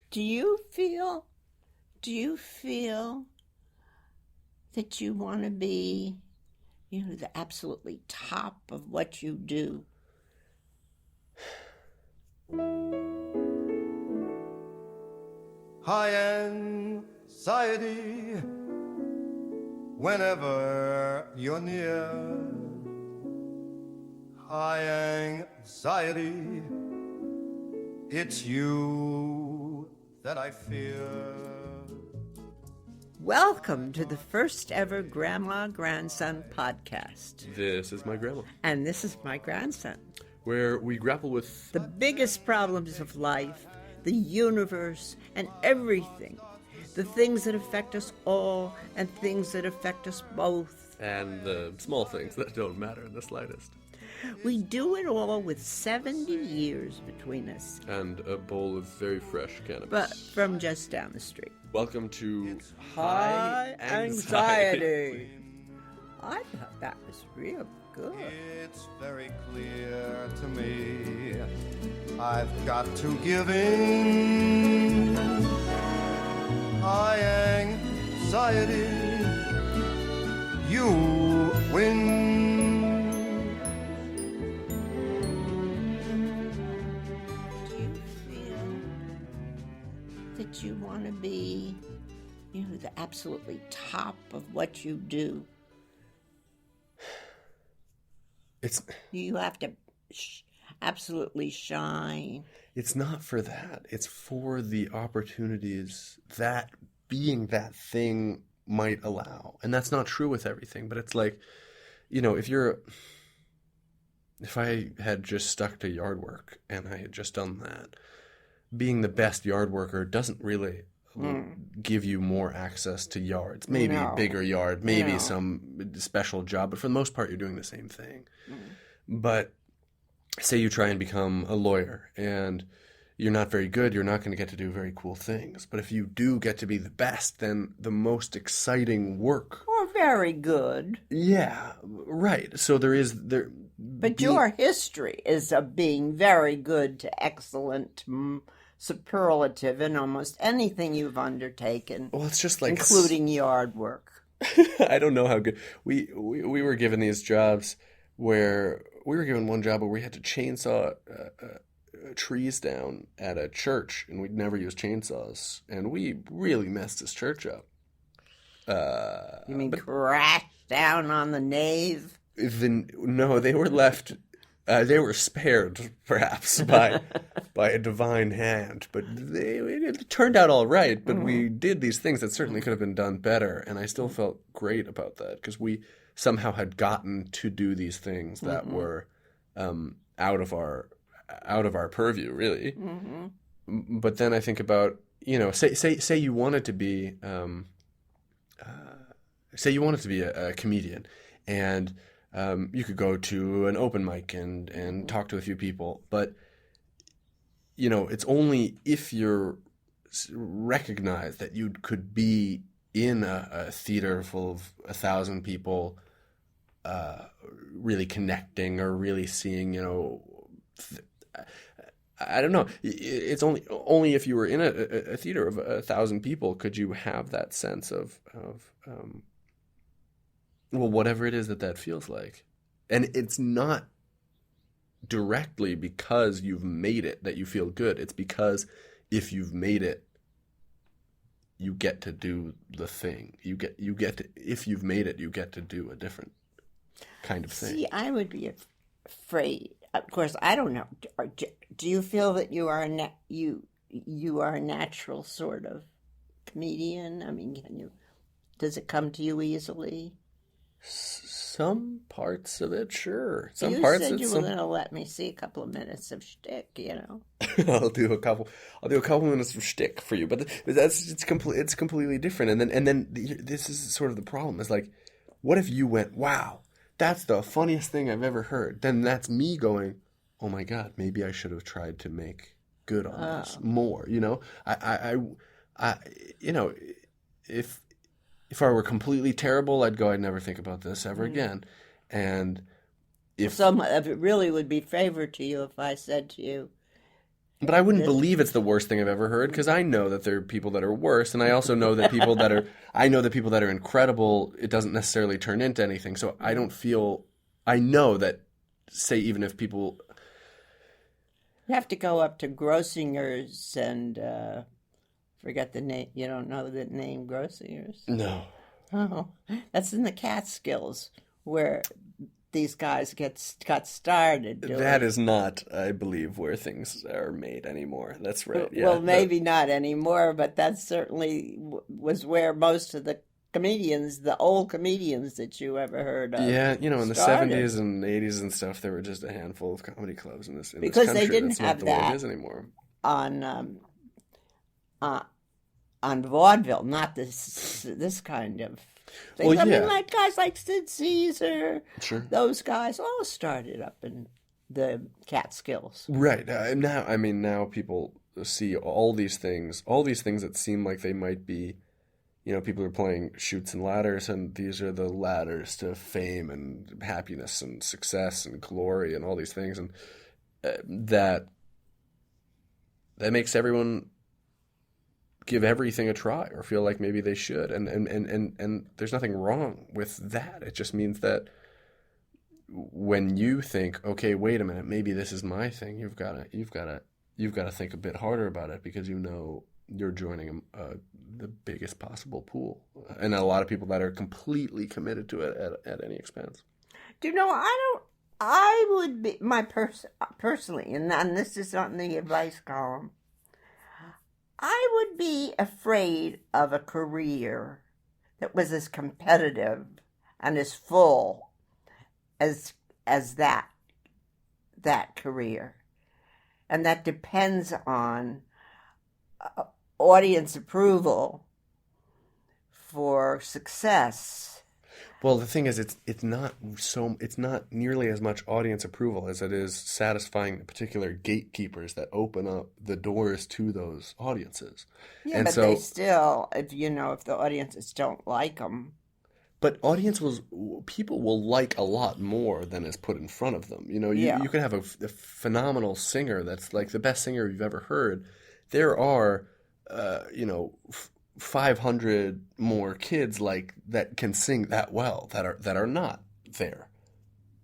Do you feel that you want to be, the absolutely top of what you do? High anxiety whenever you're near. High anxiety, it's you that I fear. Welcome to the first ever Grandma-Grandson podcast. This is my grandma, And this is my grandson. where we grapple with The biggest problems of life, the universe, and everything. The things that affect us all and things that affect us both. and the small things that don't matter in the slightest. We do it all with 70 years between us, And a bowl of very fresh cannabis. but from just down the street. Welcome to High anxiety. I thought that was real good. It's very clear to me I've got to give in. High anxiety, you win. Do you feel that you want to be, the absolutely top of what you do? It's You have to absolutely shine. it's not for that. It's for the opportunities that being that thing might allow. And that's not true with everything, but it's like, if I had just stuck to yard work and I had just done that, being the best yard worker doesn't really give you more access to yards. Maybe a No. bigger yard, maybe No. some special job, but for the most part, you're doing the same thing. But say you try and become a lawyer and you're not very good, you're not going to get to do very cool things. But if you do get to be the best, then the most exciting work. Or very good. Yeah, right. So there. But your history is of being very good to excellent, superlative in almost anything you've undertaken, Well, it's just like including yard work. I don't know how good we were given these jobs where we were given one job where we had to chainsaw trees down at a church, and we'd never used chainsaws, and we really messed this church up. You mean crash down on the nave? No, they were left. They were spared, perhaps, by a divine hand. But it turned out all right. But we did these things that certainly could have been done better, and I still felt great about that because we somehow had gotten to do these things that were out of our purview, really. But then I think about say you wanted to be a comedian, and you could go to an open mic and talk to a few people, but it's only if you're recognized that you could be in a theater full of 1,000 people, really connecting or really seeing, I don't know. It's only if you were in a theater of 1,000 people could you have that sense of whatever it is that feels like. And it's not directly because you've made it that you feel good. It's because if you've made it, you get to do the thing. You get to, if you've made it, you get to do a different kind of thing. See, I would be afraid. Of course, I don't know. Do you feel that you are you are a natural sort of comedian? I mean, does it come to you easily? Some parts of it, sure. Some You parts said it's you were going to let me see a couple of minutes of shtick, I'll do a couple minutes of shtick for you, but it's completely different. And then this is sort of the problem. Is like, what if you went, wow, that's the funniest thing I've ever heard? Then that's me going, oh my God, maybe I should have tried to make good on this more. If I were completely terrible, I'd go, I'd never think about this ever again. And if it really would be favor to you if I said to you, But I wouldn't believe it's the worst thing I've ever heard, because I know that there are people that are worse, and I also know that people that are incredible, it doesn't necessarily turn into anything. So I don't feel, I know that, say, even if people, You have to go up to Grossinger's and forget the name. You don't know the name Grossinger's? no. Oh, that's in the Catskills where these guys got started doing. That is not, I believe, where things are made anymore. That's right. Yeah. Well, maybe not anymore, but that certainly was where most of the comedians, the old comedians that you ever heard of, Yeah, in the started. 70s and 80s and stuff, there were just a handful of comedy clubs in this Because country. they didn't That's have not the way that it is anymore. On vaudeville, not this kind of thing. Well, I yeah. mean, like guys like Sid Caesar, Sure. those guys all started up in the Catskills. Right. Now people see all these things that seem like they might be, people are playing Chutes and Ladders, and these are the ladders to fame and happiness and success and glory and all these things. And that makes everyone give everything a try or feel like maybe they should. And there's nothing wrong with that. It just means that when you think, okay, wait a minute, maybe this is my thing, you've got to think a bit harder about it, because you're joining the biggest possible pool, and a lot of people that are completely committed to it at any expense. Do you know? I would be personally, and this is on the advice column. I would be afraid of a career that was as competitive and as full as that career, and that depends on audience approval for success. Well, the thing is, it's not nearly as much audience approval as it is satisfying the particular gatekeepers that open up the doors to those audiences. Yeah, And but so, they still, if the audiences don't like them. but people will like a lot more than is put in front of them. Yeah. You can have a phenomenal singer that's like the best singer you've ever heard. There are, 500 more kids like that can sing that well that are not there.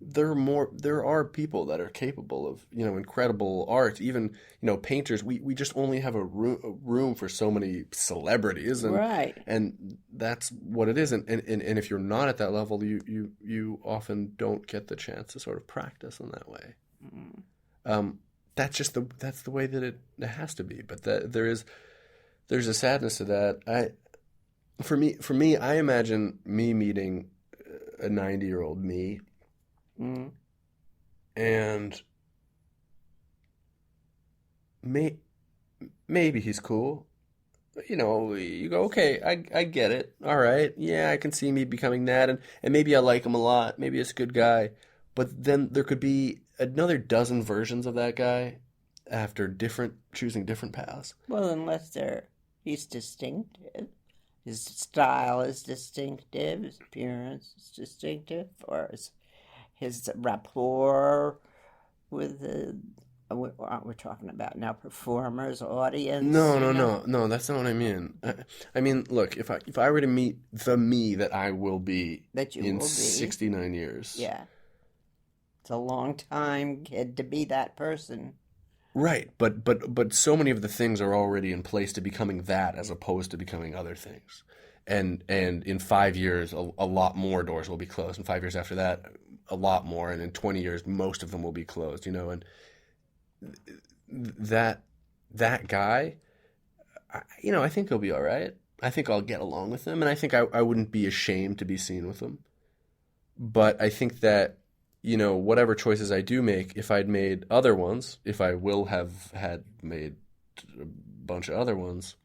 There are people that are capable of incredible art. Even painters. We just only have a room for so many celebrities, and Right. and that's what it is. And if you're not at that level, you often don't get the chance to sort of practice in that way. That's the way that it has to be. But there's a sadness to that. For me, I imagine me meeting a 90-year-old me, and maybe he's cool. You go, okay, I get it. All right, yeah, I can see me becoming that, and maybe I like him a lot. Maybe it's a good guy, but then there could be another dozen versions of that guy after choosing different paths. Well, unless he's distinctive. His style is distinctive, his appearance is distinctive, or his rapport with we're talking about now performers, audience. No, that's not what I mean. I mean, look, if I were to meet the me that I will be That you in will be. 69 years. Yeah. It's a long time, kid, to be that person. Right, but so many of the things are already in place to becoming that, as opposed to becoming other things. And in 5 years, a lot more doors will be closed. And 5 years after that, a lot more. And in 20 years, most of them will be closed. And that guy, I think he'll be all right. I think I'll get along with him, and I think I wouldn't be ashamed to be seen with him. But I think that, whatever choices I do make, if I'd made other ones, if I will have had made a bunch of other ones,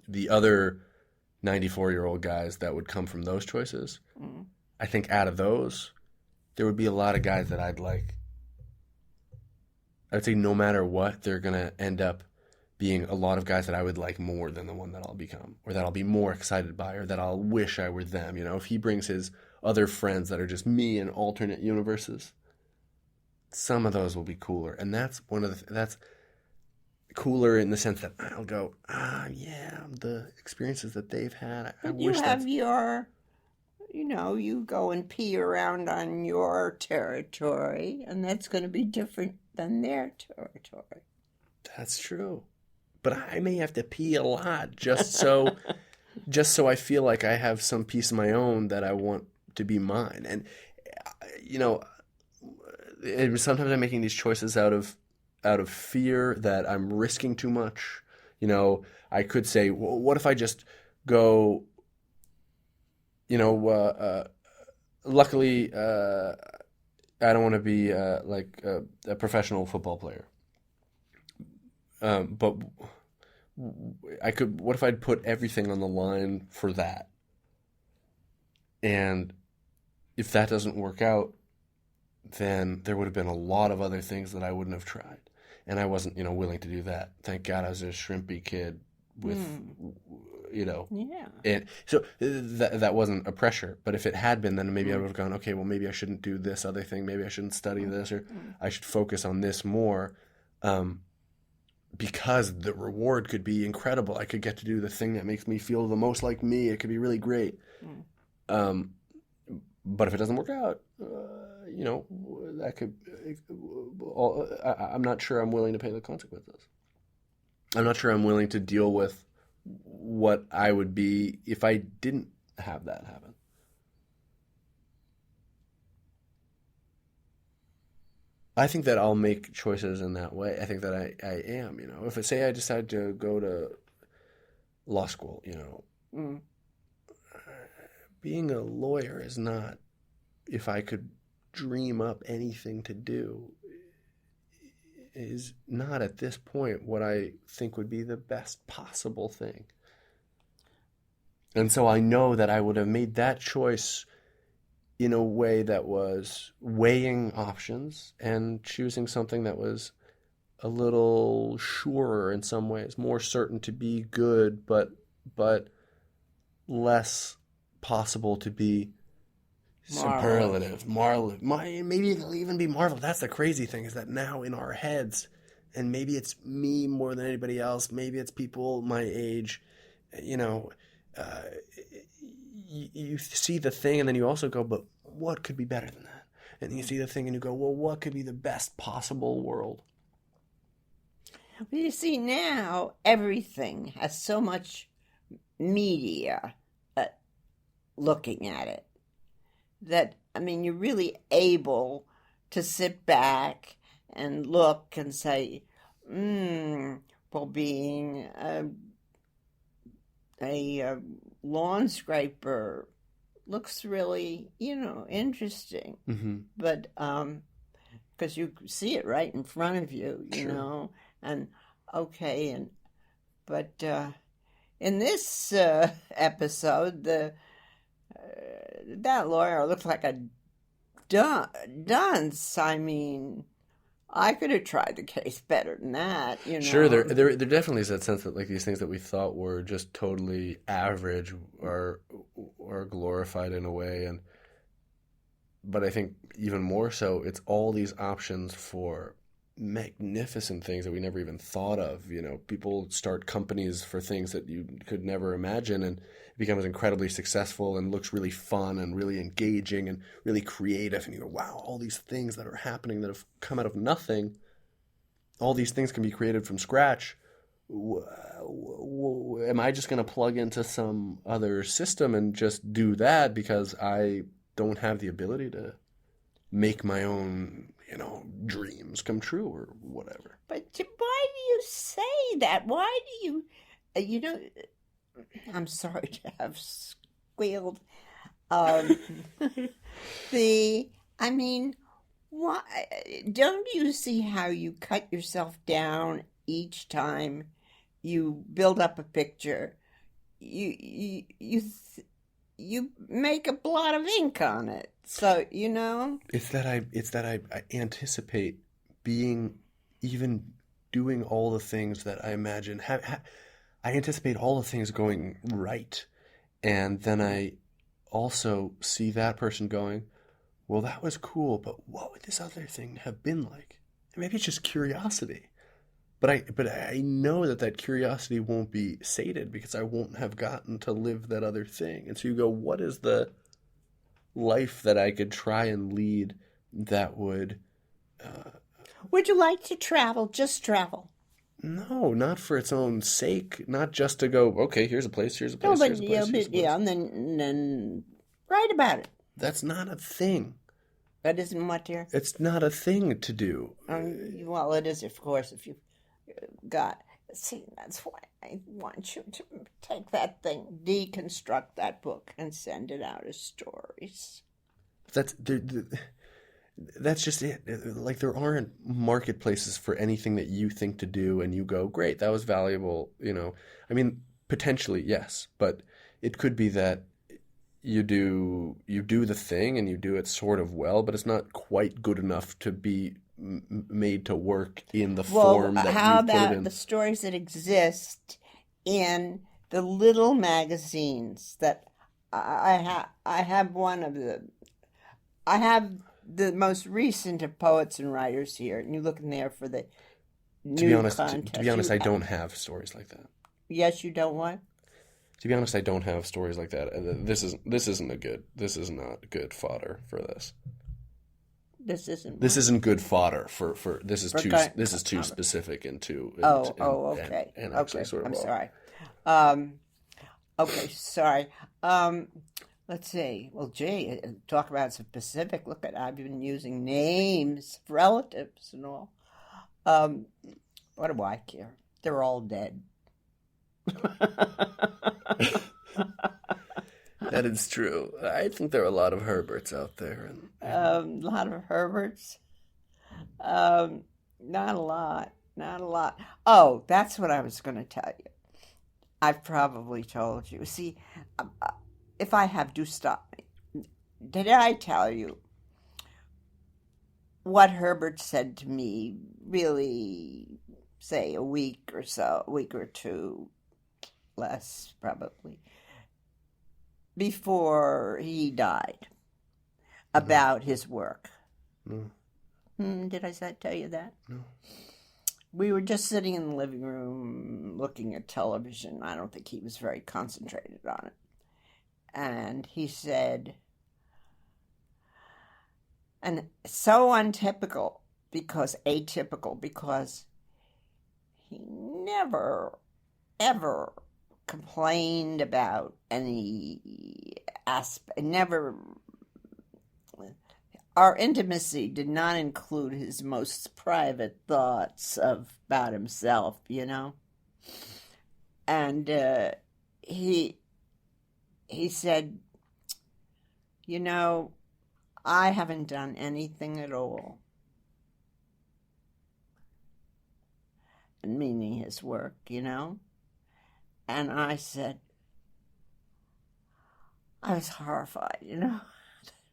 the other 94-year-old guys that would come from those choices, I think out of those, there would be a lot of guys that I'd like. I would say no matter what, they're going to end up being a lot of guys that I would like more than the one that I'll become, or that I'll be more excited by, or that I'll wish I were them. If he brings his other friends that are just me in alternate universes, some of those will be cooler. And that's cooler in the sense that I'll go, yeah, the experiences that they've had. I But you wish have that's your, you go and pee around on your territory, and that's going to be different than their territory. that's true. But I may have to pee a lot just so I feel like I have some piece of my own that I want to be mine. And sometimes I'm making these choices out of fear that I'm risking too much. I could say, well, what if I just go, luckily, I don't want to be like a professional football player. But what if I'd put everything on the line for that? And if that doesn't work out, then there would have been a lot of other things that I wouldn't have tried. And I wasn't, willing to do that. Thank God I was a shrimpy kid with, Yeah. And so that wasn't a pressure. But if it had been, then maybe I would have gone, okay, well, maybe I shouldn't do this other thing. Maybe I shouldn't study this, or I should focus on this more. Because the reward could be incredible. I could get to do the thing that makes me feel the most like me. It could be really great. But if it doesn't work out, that could. I'm not sure I'm willing to pay the consequences. I'm not sure I'm willing to deal with what I would be if I didn't have that happen. I think that I'll make choices in that way. I think that I am, If I decide to go to law school, being a lawyer is not, if I could dream up anything to do, is not at this point what I think would be the best possible thing. And so I know that I would have made that choice in a way that was weighing options and choosing something that was a little surer in some ways, more certain to be good, but less possible to be superlative, maybe it'll even be marvelous. That's the crazy thing, is that now in our heads, and maybe it's me more than anybody else, maybe it's people my age, you see the thing and then you also go, but what could be better than that? And you see the thing and you go, well, what could be the best possible world? Well, you see, now everything has so much media looking at it that, you're really able to sit back and look and say, well, being a lawn scraper looks really, interesting. Mm-hmm. But because you see it right in front of you, Sure. and okay, but in this episode, that lawyer looks like a dunce. I could have tried the case better than that, Sure, there definitely is that sense that like these things that we thought were just totally average are glorified in a way, but I think even more so, it's all these options for magnificent things that we never even thought of. People start companies for things that you could never imagine, and it becomes incredibly successful and looks really fun and really engaging and really creative. And you go, wow, all these things that are happening that have come out of nothing, all these things can be created from scratch. Am I just going to plug into some other system and just do that because I don't have the ability to make my own, dreams come true or whatever? But why do you say that? Why do you, I'm sorry to have squealed. Why don't you see how you cut yourself down each time you build up a picture? You make a blot of ink on it. So, It's that I anticipate even doing all the things that I imagine. I anticipate all the things going right. And then I also see that person going, well, that was cool, but what would this other thing have been like? And maybe it's just curiosity. But I know that curiosity won't be sated because I won't have gotten to live that other thing. And so you go, what is the life that I could try and lead that would... Would you like to travel? Just travel. No, not for its own sake. Not just to go, okay, here's a place, here's a No, place, but here's a place, here's a place. and then write about it. That's not a thing. That isn't what, dear? It's not a thing to do. Well, it is, of course, if you got... See, that's why I want you to take that thing, deconstruct that book, and send it out as stories. That's just it. Like, there aren't marketplaces for anything that you think to do and you go, great, that was valuable, I mean, potentially, yes, but it could be that you do the thing and you do it sort of well, but it's not quite good enough to be made to work in the form that you put it in. How about the stories that exist in the little magazines that I have one of them. I have the most recent of poets and writers here, and you look in there for the new contest. To be honest, I don't have stories like that. Yes, you don't want? To be honest, I don't have stories like that. This is not good fodder for this. This isn't good fodder for this is too specific and too okay. And actually sort of I'm wrong. Sorry. Okay, sorry. Let's see. Well, gee, talk about specific. Look at, I've been using names, relatives, and all. What do I care? They're all dead. That is true. I think there are a lot of Herberts out there. A lot of Herberts. Not a lot. Not a lot. Oh, that's what I was going to tell you. I've probably told you. See, if I have, do stop me. Did I tell you what Herbert said to me really, say, a week or two, less probably, before he died, about his work? No. Did I tell you that? No. We were just sitting in the living room looking at television. I don't think he was very concentrated on it. And he said, and so atypical because he never, ever complained about any aspect, our intimacy did not include his most private thoughts about himself, And he said, I haven't done anything at all. Meaning his work, And I said, I was horrified,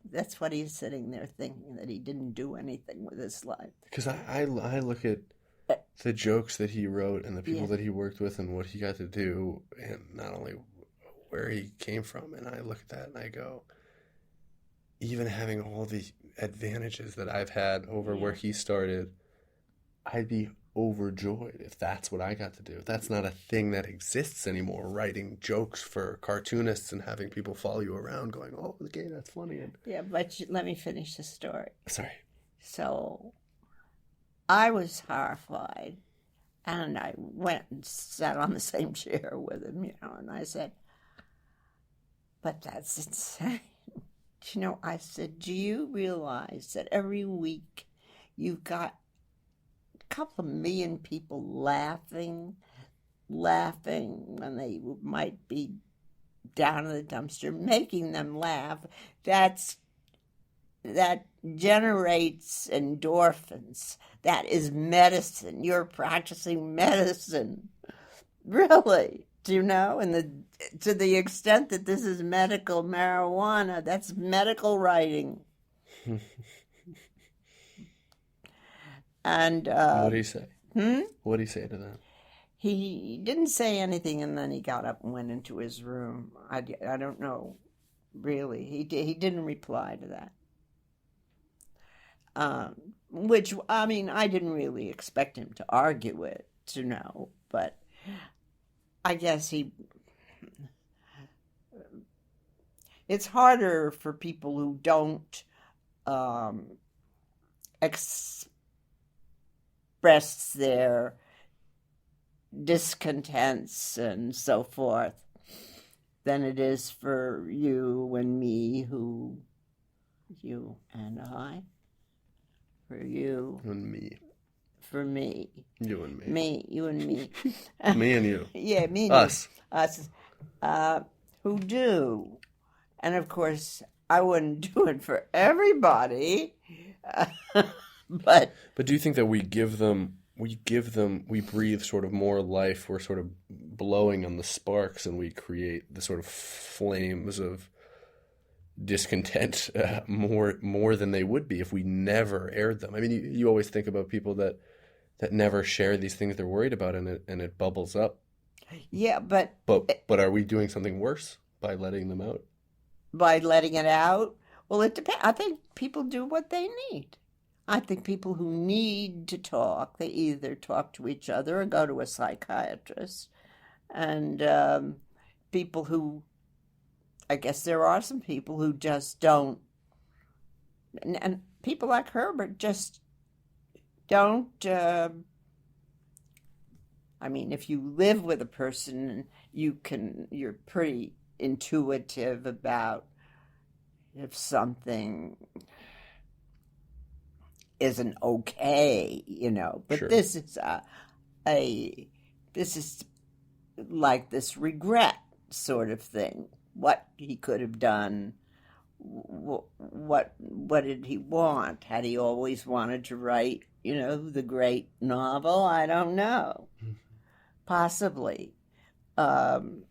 That's what he's sitting there thinking, that he didn't do anything with his life. Because I look at the jokes that he wrote and the people that he worked with and what he got to do, and not only where he came from, and I look at that and I go, even having all the advantages that I've had over where he started, I'd be overjoyed if that's what I got to do. That's not a thing that exists anymore, writing jokes for cartoonists and having people follow you around going, oh, okay, that's funny. Yeah, but let me finish the story. Sorry. So I was horrified, and I went and sat on the same chair with him, and I said, but that's insane. I said, do you realize that every week you've got couple of million people laughing when they might be down in the dumpster, making them laugh? That generates endorphins. That is medicine. You're practicing medicine. Really. Do you know? And to the extent that this is medical marijuana, that's medical writing. And what did he say? What did he say to that? He didn't say anything, and then he got up and went into his room. I don't know, really. He didn't reply to that. Which, I mean, I didn't really expect him to argue it. to know, but I guess it's harder for people who don't express their discontents and so forth than it is for you and me, you and I, for you And me. for me. You and me. Me, you and me. Me and you. Yeah, me and Us. you. Us. Who do. And of course, I wouldn't do it for everybody. But do you think that we breathe sort of more life, we're sort of blowing on the sparks, and we create the sort of flames of discontent more than they would be if we never aired them? I mean, you always think about people that never share these things they're worried about, and it bubbles up. yeah, but are we doing something worse by letting them out? by letting it out, well, it depends. I think people do what they need. I think people who need to talk, they either talk to each other or go to a psychiatrist. And people who, I guess there are some people who just don't, and people like Herbert just don't, I mean, if you live with a person, you're pretty intuitive about if something isn't okay, But Sure. this is this is like this regret sort of thing. What he could have done. What did he want? Had he always wanted to write, the great novel? I don't know. Possibly. And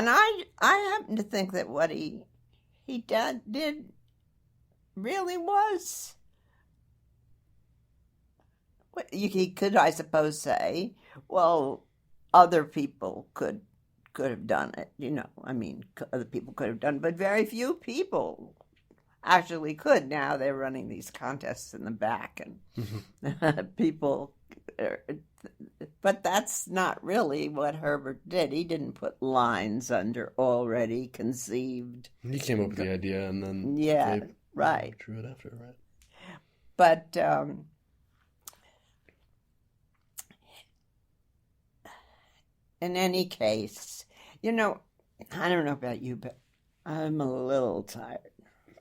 I happen to think that what he did really was. He could, I suppose, say, well, other people could have done it. I mean, other people could have done it, but very few people actually could. Now they're running these contests in the back, and people. But that's not really what Herbert did. He didn't put lines under already conceived. He came up with the idea, and then yeah, they right. drew it after, right? But in any case, I don't know about you, but I'm a little tired.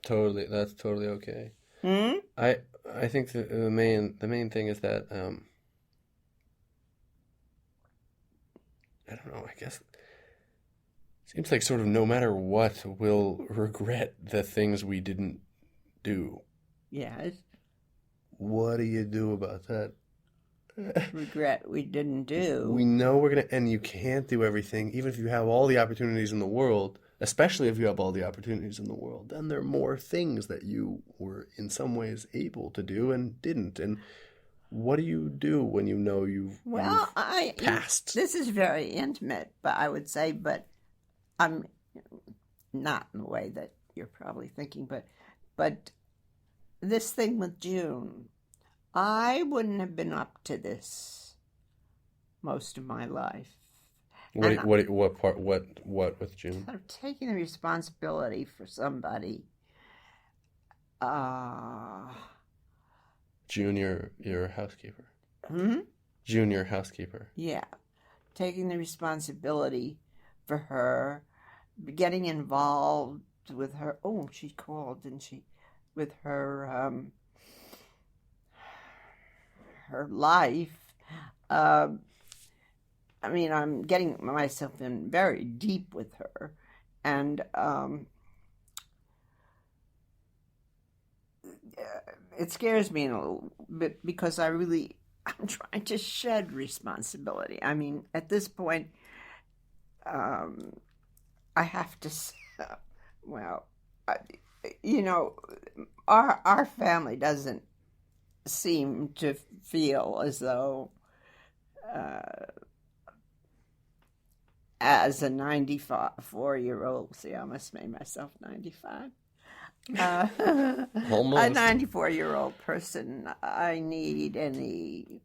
Totally, that's totally okay. I think the main thing is that I don't know. I guess it seems like sort of no matter what, we'll regret the things we didn't do. Yes. What do you do about that? Regret we didn't do. We know we're gonna, and you can't do everything, even if you have all the opportunities in the world. Especially if you have all the opportunities in the world, then there are more things that you were in some ways able to do and didn't. And what do you do when you know you've passed? This is very intimate, but I would say, but I'm not in the way that you're probably thinking, but this thing with June, I wouldn't have been up to this most of my life. What part? What with June? Sort of taking the responsibility for somebody. June, your housekeeper. June, your housekeeper. Yeah, taking the responsibility for her, getting involved with her. Oh, she called, didn't she? With her, her life. I mean, I'm getting myself in very deep with her, and it scares me a little bit because I'm trying to shed responsibility. I mean, at this point, I have to, well, our family doesn't seem to feel as though, as a 94-year-old, see, I almost made myself 95, A Almost. 94-year-old person, I need any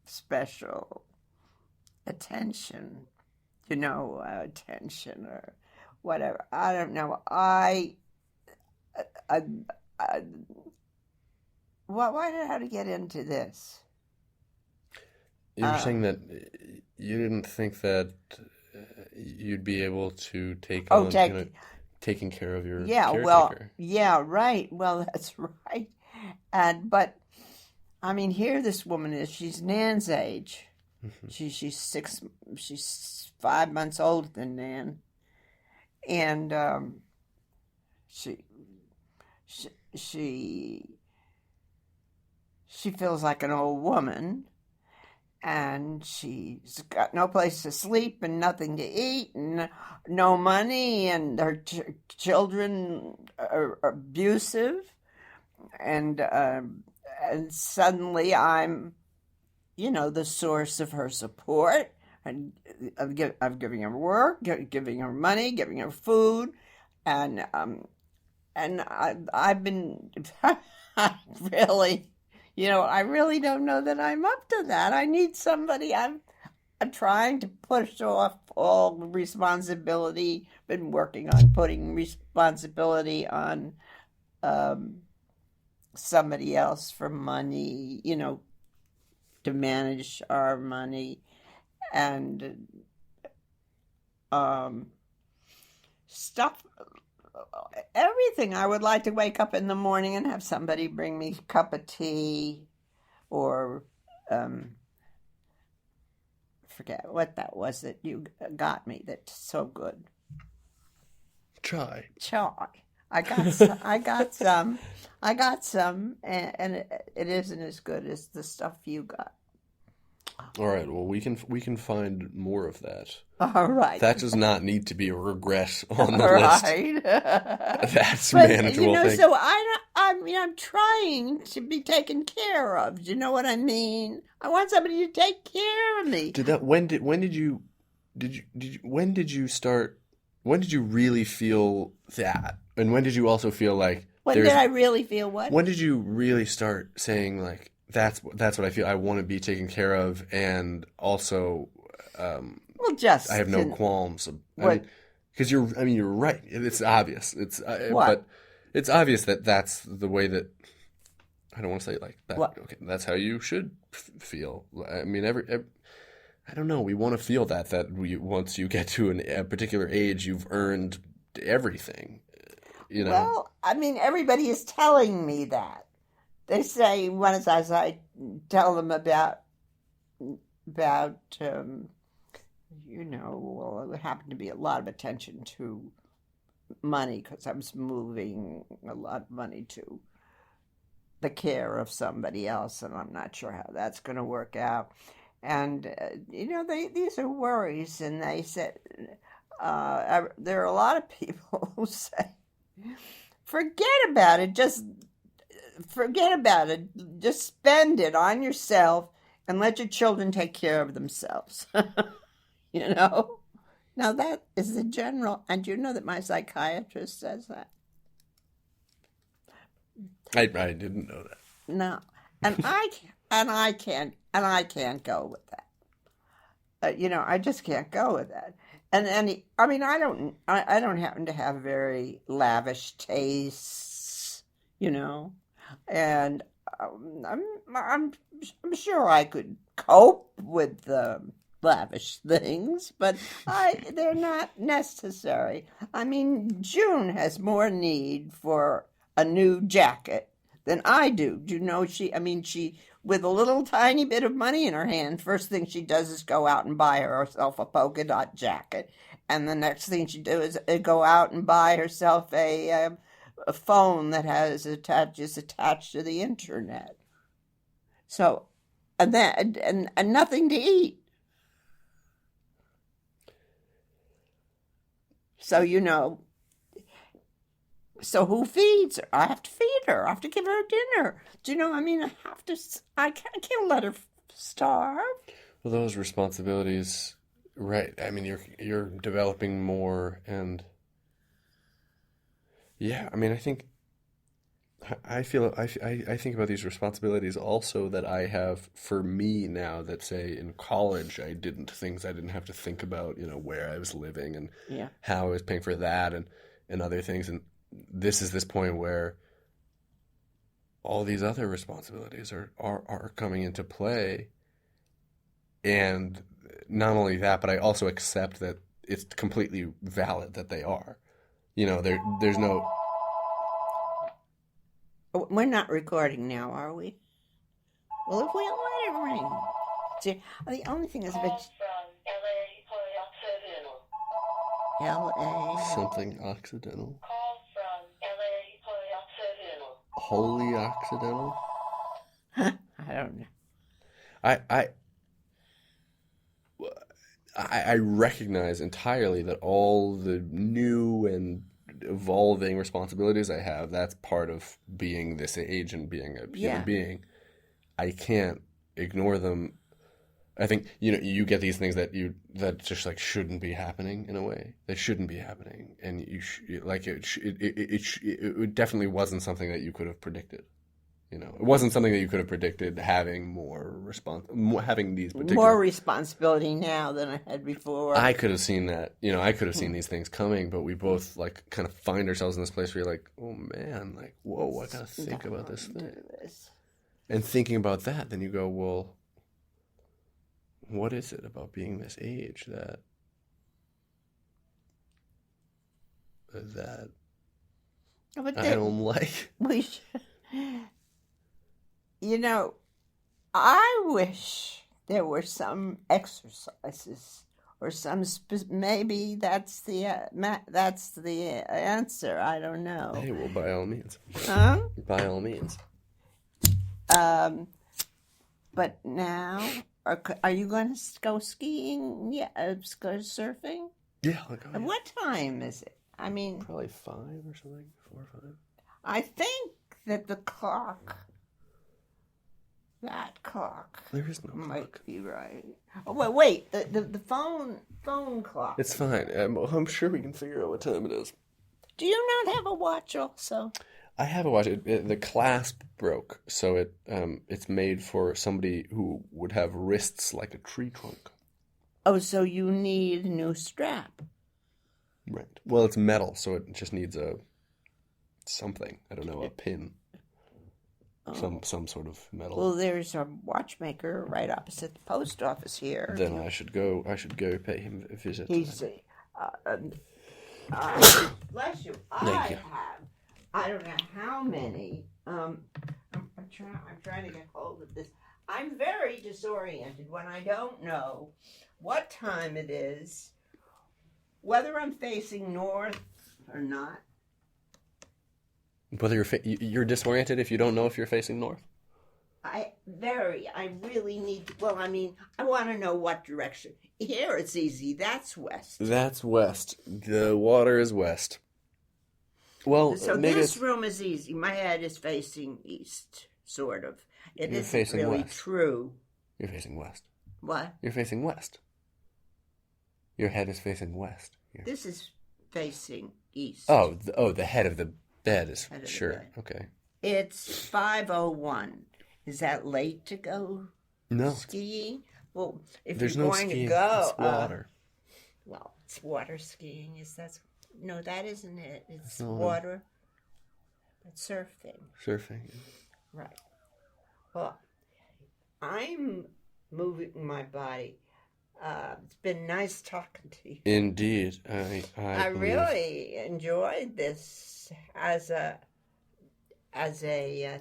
special attention, attention or whatever. I don't know. I why did I have to get into this? You were saying that you didn't think that you'd be able to take on taking care of your caretaker. Yeah, right. Well, that's right. But I mean, here this woman is. She's Nan's age. Mm-hmm. She's 5 months older than Nan, and she feels like an old woman. And she's got no place to sleep and nothing to eat and no money, and her children are abusive. And suddenly I'm, the source of her support. And I'm giving her work, giving her money, giving her food. And I've been really... I really don't know that I'm up to that. I need somebody. I'm trying to push off all responsibility. Been working on putting responsibility on somebody else for money, to manage our money. And stuff... Everything. I would like to wake up in the morning and have somebody bring me a cup of tea, or forget what that was that you got me. That's so good. Chai. I got some. I got some, and it isn't as good as the stuff you got. All right. Well, we can find more of that. All right. That does not need to be a regret on the list. Right. That's manageable. So I'm trying to be taken care of. Do you know what I mean? I want somebody to take care of me. When did you really feel that? And when did you also feel like did I really feel what? When did you really start saying like that's what I feel, I want to be taken care of, and also I have no qualms. Because you're right. It's obvious. But it's obvious that that's the way that, I don't want to say like that. What? Okay, that's how you should feel. I mean, I don't know. We want to feel that once you get to a particular age, you've earned everything. Well, I mean, everybody is telling me that. They say, as I tell them about it happened to be a lot of attention to money because I was moving a lot of money to the care of somebody else, and I'm not sure how that's going to work out. And, these are worries, and they said, there are a lot of people who say, forget about it, just spend it on yourself and let your children take care of themselves. Now that is the general, and you know that my psychiatrist says that. I didn't know that. No, and I can't go with that. I just can't go with that. And I don't happen to have very lavish tastes, and I'm sure I could cope with the lavish things, but they're not necessary. I mean, June has more need for a new jacket than I do. Do you know she, with a little tiny bit of money in her hand, first thing she does is go out and buy herself a polka dot jacket. And the next thing she does is go out and buy herself a phone that is attached to the internet. So, and nothing to eat. So, so who feeds her? I have to feed her. I have to give her dinner. Do you know, I can't let her starve. Well, those responsibilities, right. You're developing more, and yeah, I think I feel I think about these responsibilities also that I have for me now that say in college I didn't things I didn't have to think about, where I was living and Yeah. how I was paying for that and other things. And this is this point where all these other responsibilities are coming into play. And not only that, but I also accept that it's completely valid that they are. There's no... We're not recording now, are we? Well, if we let it ring. See, the only thing is a bit... L.A. Something Occidental. Call from LA Occidental. Wholly Occidental? I don't know. I recognize entirely that all the new and evolving responsibilities I have, that's part of being this age and being a human being. I can't ignore them. I think, you get these things that just like shouldn't be happening in a way. They shouldn't be happening. And it definitely wasn't something that you could have predicted. It wasn't something that you could have predicted having having these particular... More responsibility now than I had before. I could have seen that. I could have seen these things coming, but we both like kind of find ourselves in this place where you're like, oh man, like, whoa, I gotta think about this thing. And thinking about that, then you go, well, what is it about being this age that I don't like? We should... I wish there were some exercises or some maybe that's the answer. I don't know. Hey, well, by all means. Huh? By all means. But now, are you going to go skiing? Yeah, go surfing. Yeah, I'll go. And what time is it? I mean, probably 5 or something. 4 or 5. I think that that clock There is no might clock. be right. Oh, wait, the phone clock. It's fine. I'm sure we can figure out what time it is. Do you not have a watch also? I have a watch. The clasp broke, so it's made for somebody who would have wrists like a tree trunk. Oh, so you need a new strap. Right. Well, it's metal, so it just needs something. I don't know, a pin. Oh. Some sort of metal. Well, there's a watchmaker right opposite the post office here. Then I should go pay him a visit. He's bless you. Thank you. I don't know how many. I'm trying to get hold of this. I'm very disoriented when I don't know what time it is, whether I'm facing north or not. Whether you're disoriented if you don't know if you're facing north? I really need to, well, I mean, I want to know what direction. Here it's easy. That's west. That's west. The water is west. Well, So maybe this room is easy. My head is facing east, sort of. It You're isn't facing really west. true. You're facing west. What? You're facing west. Your head is facing west. This is facing east. Oh, the head of the bed is Head of the sure. bed. Okay. It's 5:01. Is that late to go No, skiing? Well, if there's you're no going skiing. to go, It's water. well, it's water skiing. No, that isn't it. It's not. water. It's surfing. Surfing. Right. Well, I'm moving my body. It's been nice talking to you. Indeed, I believe- really enjoyed this as a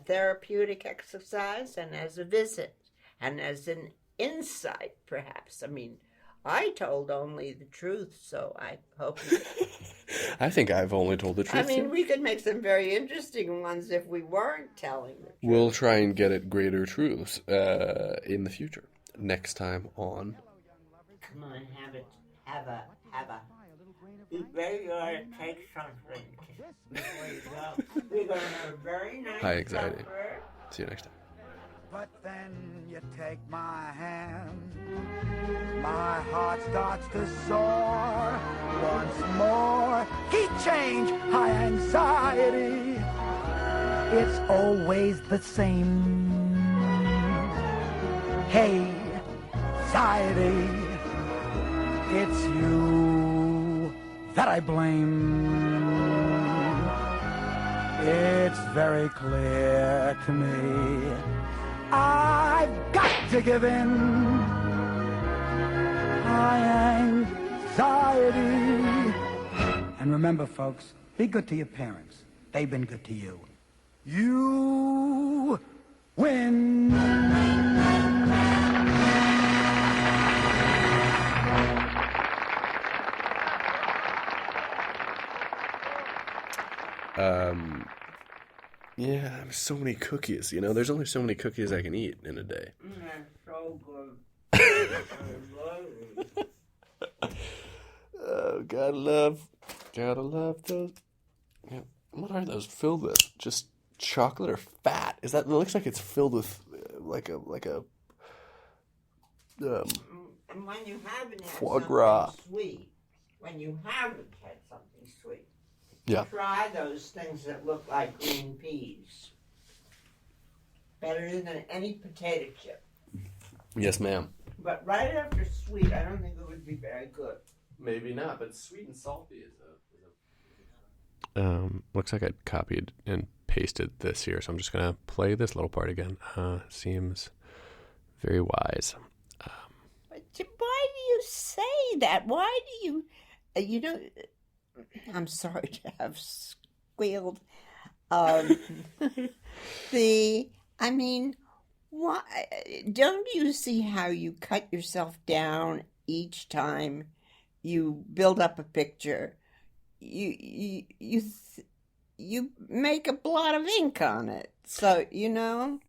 therapeutic exercise and as a visit and as an insight, perhaps. I mean, I told only the truth, so I hope. I think I've only told the truth. I mean, here. we could make some very interesting ones if we weren't telling the truth. We'll try and get at greater truths in the future. Next time on. Come on, have a. You better take something before you go. We're going to have a very nice High anxiety. supper. See you next time. But then you take my hand, my heart starts to soar once more. Heat change, high anxiety. it's always the same. Hey, society, it's you that I blame. It's very clear to me I've got to give in. My anxiety. And remember, folks, be good to your parents. They've been good to you. You win. Yeah, there's so many cookies, you know? There's only so many cookies I can eat in a day. So good. Oh, gotta love those. Yeah. What are those filled with? Just chocolate or fat? Is that? It looks like it's filled with like a And when you haven't had foie gras. something sweet, when you haven't had something sweet, Yeah. try those things that look like green peas. Better than any potato chip. Yes, ma'am. But right after sweet, I don't think it would be very good. Maybe not, but sweet and salty is a. Looks like I copied and pasted this here, so I'm just gonna play this little part again. Seems very wise. But why do you say that? Why do you? You know, I'm sorry to have squealed. I mean, why? Don't you see how you cut yourself down each time you build up a picture? You make a blot of ink on it. So, you know?